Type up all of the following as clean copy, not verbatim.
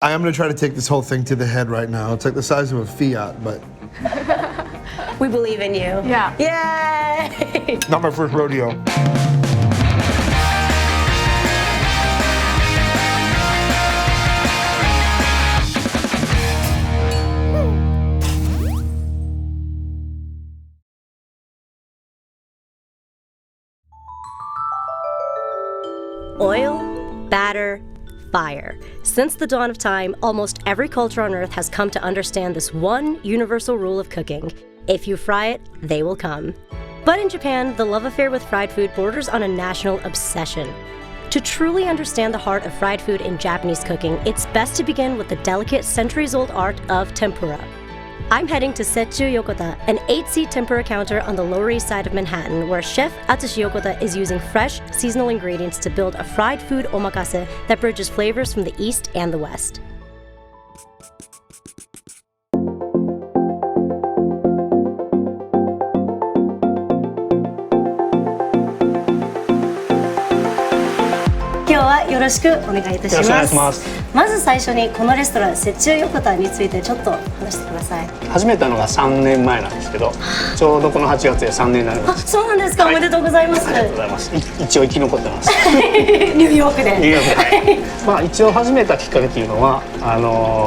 I am going to try to take this whole thing to the head right now. It's like the size of a Fiat, but... We believe in you. Yeah. Yay! Not my first rodeo. Oil, batter, fire. Since the dawn of time, almost every culture on Earth has come to understand this one universal rule of cooking. If you fry it, they will come. But in Japan, the love affair with fried food borders on a national obsession. To truly understand the heart of fried food in Japanese cooking, it's best to begin with the delicate centuries-old art of tempura. I'm heading to Secchu Yokota, an 8-seat tempura counter on the Lower East Side of Manhattan, where Chef Atsushi Yokota is using fresh, seasonal ingredients to build a fried food omakase that bridges flavors from the East and the West.よろしくお願いいたします。よろしくお願いします。まず最初にこのレストラン雪中横田についてちょっと話してください。始めたのが3年前なんですけど、ちょうどこの8月で3年になります。あ、そうなんですか、はい、おめでとうございます。ありがとうございます。一応生き残ってます。ニューヨークで。ニューヨークで。はい、まあ一応始めたきっかけっていうのは、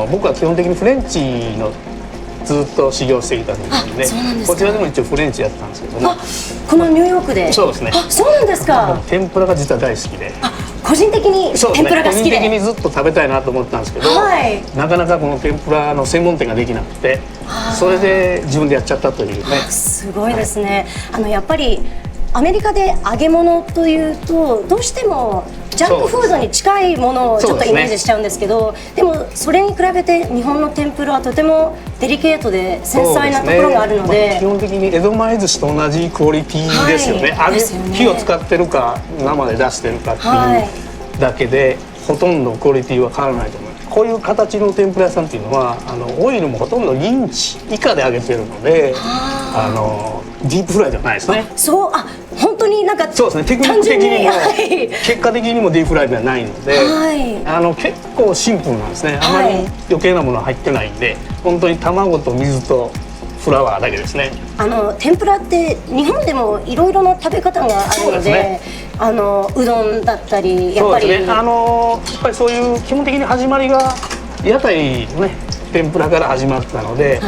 僕は基本的にフレンチのずっと修行していたので、こちらでも一応フレンチやったんですけども、このニューヨークで。そうですね。あ、そうなんですか。天ぷらが実は大好きで。個人的に天ぷらが好きで、個人的にずっと食べたいなと思ったんですけど、なかなかこの天ぷらの専門店ができなくて、それで自分でやっちゃったというね。すごいですね。やっぱりアメリカで揚げ物というとどうしてもジャンクフードに近いものをちょっとイメージしちゃうんですけど、でもそれに比べて日本の天ぷらはとてもデリケートで繊細なところがあるので、基本的に江戸前寿司と同じクオリティですよね。火を使ってるか生で出してるかっていうだけで、ほとんどクオリティは変わらないと思います。こういう形の天ぷら屋さんっていうのはオイルもほとんどリンチ以下で揚げてるので、ディープフライじゃないですね。そう、本当になんかそうですね。テクニック的にも結果的にもディープフライではないので、結構シンプルなんですね。あまり余計なものは入ってないんで、本当に卵と水とフラワーだけですね。天ぷらって日本でもいろいろな食べ方があるので、うどんだったりやっぱり、やっぱりそういう基本的に始まりが屋台のね天ぷらから始まったので、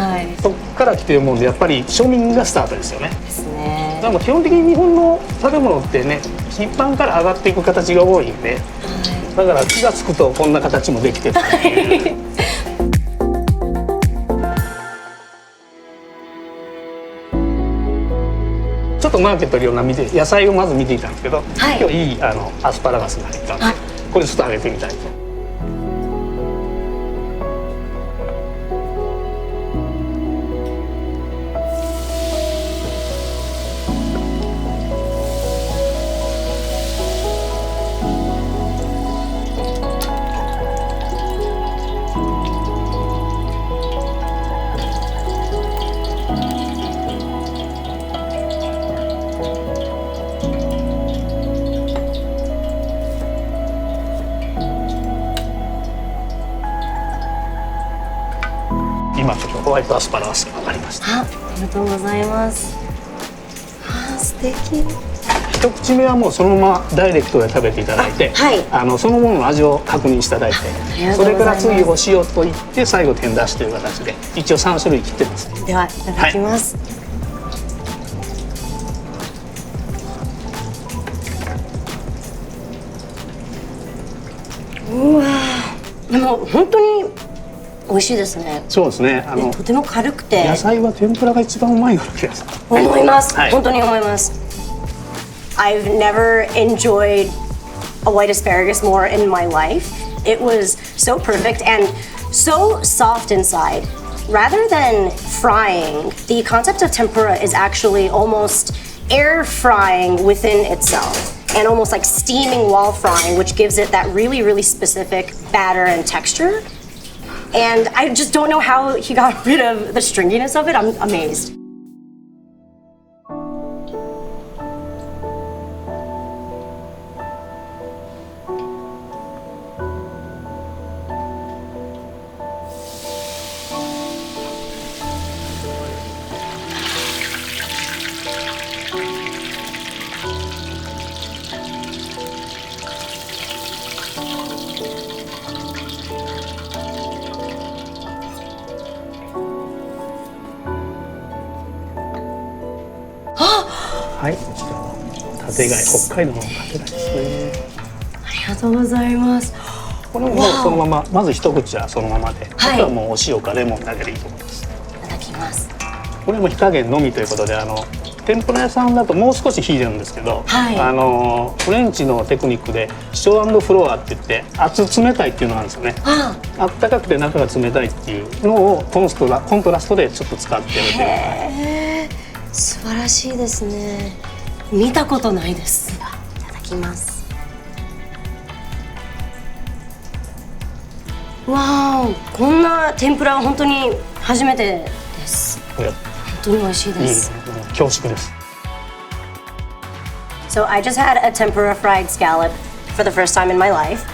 そこから来てるもんで、やっぱり庶民がスタートですよね。ですね。でも基本的に日本の食べ物ってね、一般から上がっていく形が多いんで、だから気が付くとこんな形もできてる。ちょっとマーケットいろんな見て野菜をまず見ていたんですけど、今日いいアスパラガスが入ったんで、これちょっと揚げてみたいと。今ちょっとホワイトアスパラガスが上がりました。ありがとうございます。素敵。一口目はもうそのままダイレクトで食べていただいて、そのものの味を確認していただいて、それから次お塩といって最後天出しという形で一応3種類切ってます。ではいただきます。うわー、でも本当に美味しいですね。そうですね。とても軽くて。野菜は天ぷらが一番うまいような気がする。思います。本当に思います。I've never enjoyed a white asparagus more in my life. It was so perfect and so soft inside. Rather than frying, the concept of tempura is actually almost air frying within itself. And almost like steaming while frying, which gives it that really, really specific batter and texture. And I just don't know how he got rid of the stringiness of it. I'm amazed. はい、こちらの縦貝、北海道の縦貝ですね。ありがとうございます。これももうそのまま、まず一口はそのままで、はい、あとはもうお塩かレモンだけでいいと思います。いただきます。これも火加減のみということで、天ぷら屋さんだともう少し火入れるんですけど、はい、フレンチのテクニックでショー&フロアって言って冷たいっていうのがあるんですよね。あったかくて中が冷たいっていうのをコントラストでちょっと使ってるっていう。素晴らしいですね。見たことないです。いただきます。わー、こんな天ぷらは本当に初めてです。本当に美味しいです。恐縮です。So I just had a tempura-fried scallop for the first time in my life,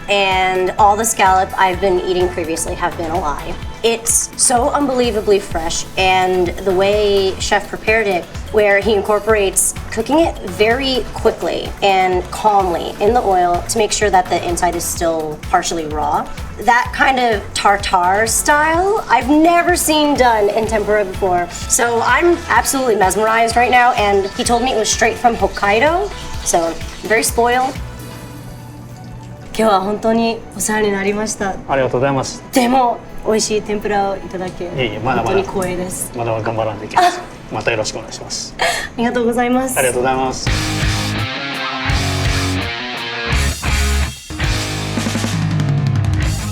and all the scallop I've been eating previously have been alive. It's so unbelievably fresh, and the way Chef prepared it, where he incorporates cooking it very quickly and calmly in the oil to make sure that the inside is still partially raw. That kind of tartare style I've never seen done in tempura before. So I'm absolutely mesmerized right now, and he told me it was straight from Hokkaido, so I'm very spoiled. 今日は本当にお世話になりました。ありがとうございます。でも美味しい天ぷらをいただけ、まだまだ本当に光栄です。まだ頑張らんといけないです。またよろしくお願いします。ありがとうございます。ありがとうございます。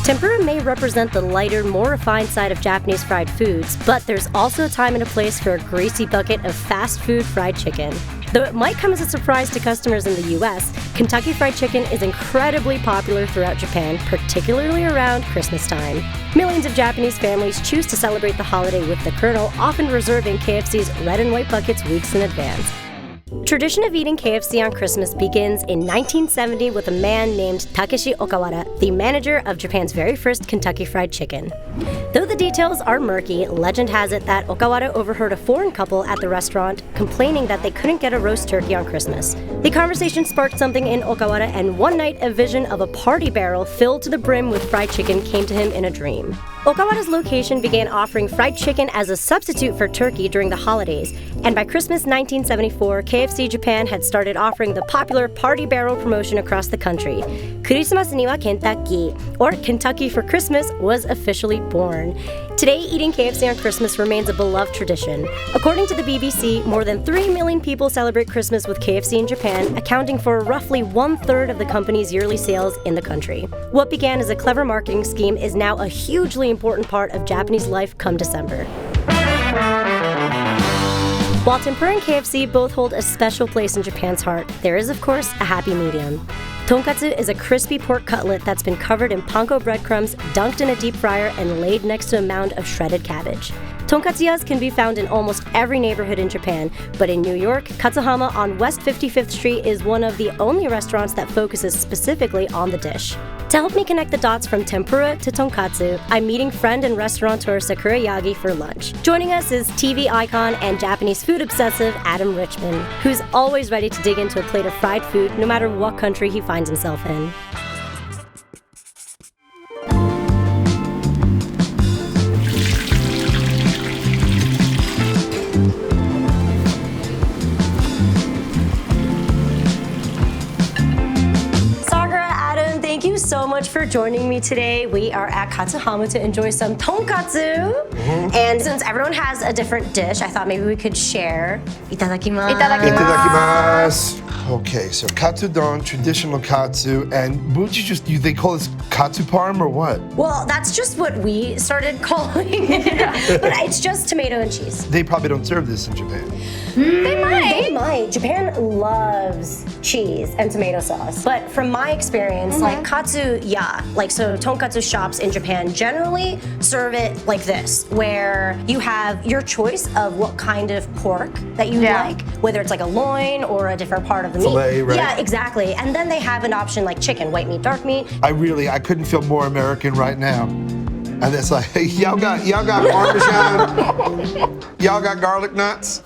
Tempura may represent the lighter, more refined side of Japanese fried foods, but there's also a time and a place for a greasy bucket of fast food fried chicken. Though it might come as a surprise to customers in the US, Kentucky Fried Chicken is incredibly popular throughout Japan, particularly around Christmas time. Millions of Japanese families choose to celebrate the holiday with the Colonel, often reserving KFC's red and white buckets weeks in advance. Tradition of eating KFC on Christmas begins in 1970 with a man named Takeshi Okawara, the manager of Japan's very first Kentucky Fried Chicken. Though the details are murky, legend has it that Okawara overheard a foreign couple at the restaurant complaining that they couldn't get a roast turkey on Christmas. The conversation sparked something in Okawara, and one night a vision of a party barrel filled to the brim with fried chicken came to him in a dream. Okawara's location began offering fried chicken as a substitute for turkey during the holidays, and by Christmas 1974, KFC Japan had started offering the popular party barrel promotion across the country. Christmas ni wa Kentucky, or Kentucky for Christmas, was officially born. Today, eating KFC on Christmas remains a beloved tradition. According to the BBC, more than 3 million people celebrate Christmas with KFC in Japan, accounting for roughly 1/3 of the company's yearly sales in the country. What began as a clever marketing scheme is now a hugely important part of Japanese life come December. While tempura and KFC both hold a special place in Japan's heart, there is, of course, a happy medium. Tonkatsu is a crispy pork cutlet that's been covered in panko breadcrumbs, dunked in a deep fryer, and laid next to a mound of shredded cabbage. Tonkatsu can be found in almost every neighborhood in Japan, but in New York, Katsuhama on West 55th Street is one of the only restaurants that focuses specifically on the dish. To help me connect the dots from tempura to tonkatsu, I'm meeting friend and restaurateur Sakura Yagi for lunch. Joining us is TV icon and Japanese food obsessive Adam Richman, who's always ready to dig into a plate of fried food no matter what country he finds himself in. Thank you so much for joining me today. We are at Katsuhama to enjoy some tonkatsu. And since everyone has a different dish, I thought maybe we could share. Itadakimasu. Itadakimasu. Okay, so katsudon, traditional katsu, and would they call this katsu parm or what? Well, that's just what we started calling it. But it's just tomato and cheese. They probably don't serve this in Japan. They might. Japan loves cheese and tomato sauce. But from my experience, like katsu, so tonkatsu shops in Japan generally serve it like this, where you have your choice of what kind of pork that you like, whether it's like a loin or a different part of the Filet, meat. right? Yeah, exactly. And then they have an option like chicken, white meat, dark meat. I couldn't feel more American right now. And it's like, hey, y'all got Parmesan? Y'all got garlic nuts?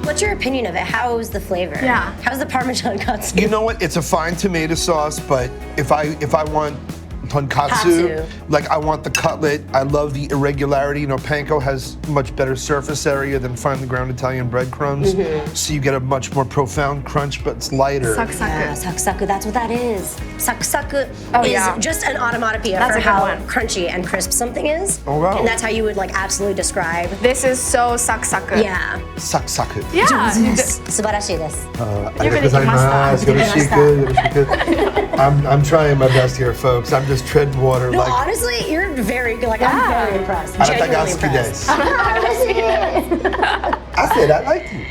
What's your opinion of it? How's the flavor? Yeah. How's the Parmesan katsu? You know what? It's a fine tomato sauce, but if I want tonkatsu. Like I want the cutlet. I love the irregularity. You know, panko has much better surface area than finely ground Italian breadcrumbs. So you get a much more profound crunch, but it's lighter. Saku-saku. Yeah, saku-saku, that's what that is. Saku-saku is just an onomatopoeia That's for a good how one. crunchy and crisp something is. Oh, wow. And that's how you would like absolutely describe. This is so saku-saku. Yeah. Saku-saku. Yeah. 素晴らしいです. I'm trying my best here, folks. I'm just treading water. No, Like, honestly, you're very good. Like, I'm very impressed. Genuinely Aratagatsuki impressed. desu. I said I like you.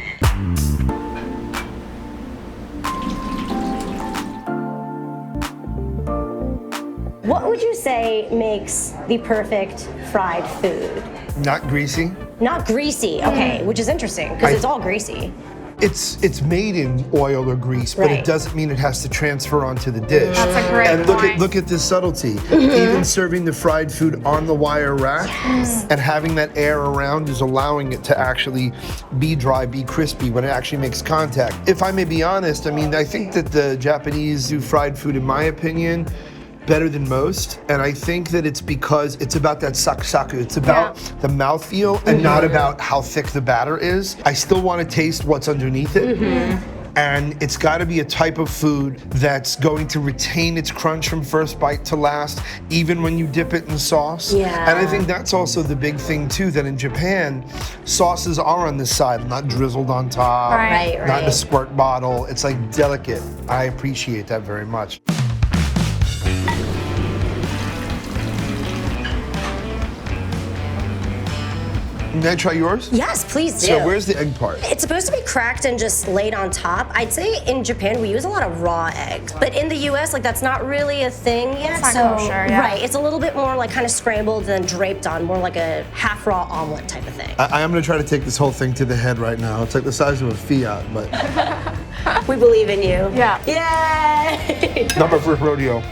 What would you say makes the perfect fried food? Not greasy. Not greasy, okay, which is interesting because it's all greasy. It's made in oil or grease, but Right. it doesn't mean it has to transfer onto the dish. That's a great And point. look at this subtlety. Even serving the fried food on the wire rack and having that air around is allowing it to actually be dry, be crispy when it actually makes contact. If I may be honest, I mean, I think that the Japanese do fried food, in my opinion, better than most, and I think that it's because it's about that saku-saku. It's about the mouthfeel and not about how thick the batter is. I still want to taste what's underneath it. And it's got to be a type of food that's going to retain its crunch from first bite to last, even when you dip it in sauce. Yeah. And I think that's also the big thing too, that in Japan, sauces are on this side, not drizzled on top, Right. Right, not in a right. squirt bottle. It's like delicate. I appreciate that very much. May I try yours? Yes, please do. So where's the egg part? It's supposed to be cracked and just laid on top. I'd say in Japan we use a lot of raw eggs, but in the U.S. like that's not really a thing yet. It's not kosher, yeah. Right, it's a little bit more like kind of scrambled and draped on, more like a half raw omelet type of thing. I am gonna try to take this whole thing to the head right now. It's like the size of a Fiat, but We believe in you. Yeah. Yay! not my first rodeo.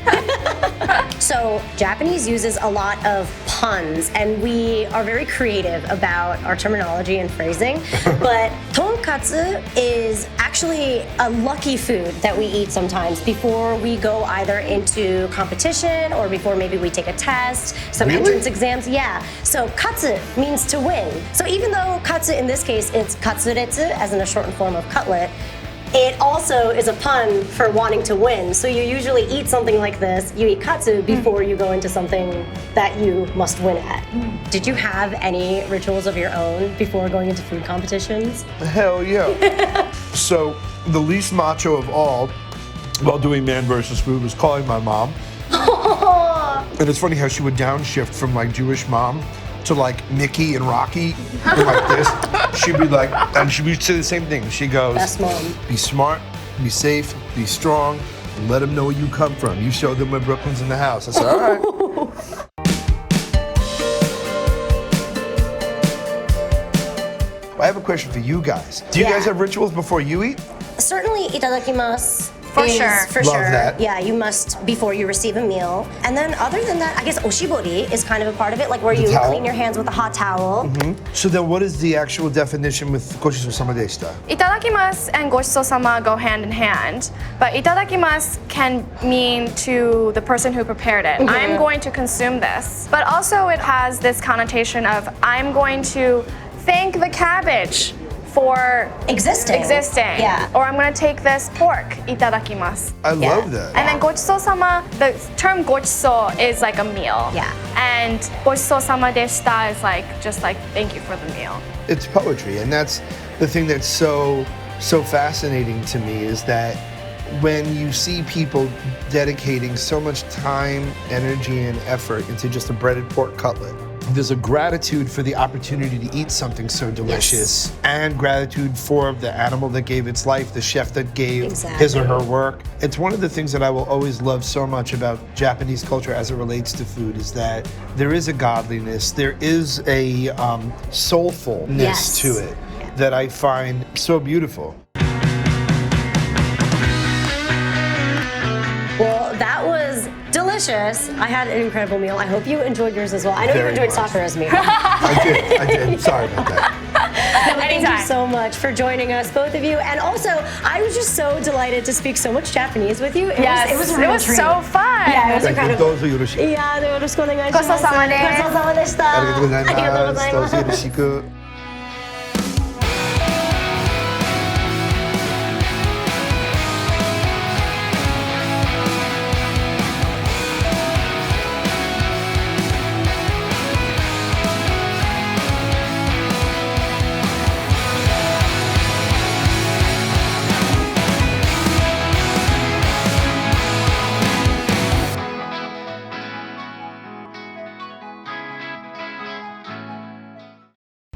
So Japanese uses a lot of puns, and we are very creative about our terminology and phrasing. But tonkatsu is actually a lucky food that we eat sometimes before we go either into competition or before maybe we take a test, some Really? entrance exams. Yeah. So katsu means to win. So even though katsu in this case it's katsuretsu, as in a shortened form of cutlet, it also is a pun for wanting to win. So you usually eat something like this, you eat katsu before you go into something that you must win at. Did you have any rituals of your own before going into food competitions? Hell yeah. So the least macho of all, while doing Man versus Food, was calling my mom. And it's funny how she would downshift from like Jewish mom to like Mickey and Rocky, and like this. She'd be like, and she would say the same thing. She goes, Best mom. be smart, be safe, be strong, and let them know where you come from. You show them where Brooklyn's in the house. I said, all right. I have a question for you guys. Do you Yeah. guys have rituals before you eat? Certainly itadakimasu. For is sure. For Love sure. that. Yeah, you must before you receive a meal. And then other than that, I guess oshibori is kind of a part of it, like where The you towel? clean your hands with a hot towel. So then what is the actual definition with Gochi sama deshita? Itadakimasu and gochiso-sama go hand in hand, but itadakimasu can mean to the person who prepared it, I'm going to consume this. But also it has this connotation of I'm going to thank the cabbage for Existing. Yeah. Or I'm gonna take this pork, itadakimasu. I Yeah. love that. And then gochiso-sama, the term gochiso is like a meal. Yeah. And gochiso-sama deshita is like just like thank you for the meal. It's poetry, and that's the thing that's so fascinating to me, is that when you see people dedicating so much time, energy, and effort into just a breaded pork cutlet, there's a gratitude for the opportunity to eat something so delicious, and gratitude for the animal that gave its life, the chef that gave his or her work. It's one of the things that I will always love so much about Japanese culture as it relates to food, is that there is a godliness, there is a soulfulness Yes. to it that I find so beautiful. Well, that was delicious. I had an incredible meal. I hope you enjoyed yours as well. I know you Very enjoyed much. Sakura's meal. I did. Sorry about that. Thank you so much for joining us, both of you. And also, I was just so delighted to speak so much Japanese with you. Yes, it was a real treat. so fun. Yeah, it was はい、incredible. どうぞよろしく。いやー、よろしくお願いします。ごちそうさまですごちそうさまでした。ありがとうございます。ありがとうございます。どうぞよろしく。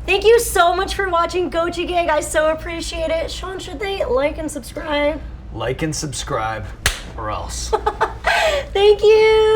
Thank you so much for watching Gochi Gang. I so appreciate it. Sean, should they like and subscribe? Like and subscribe, or else. Thank you.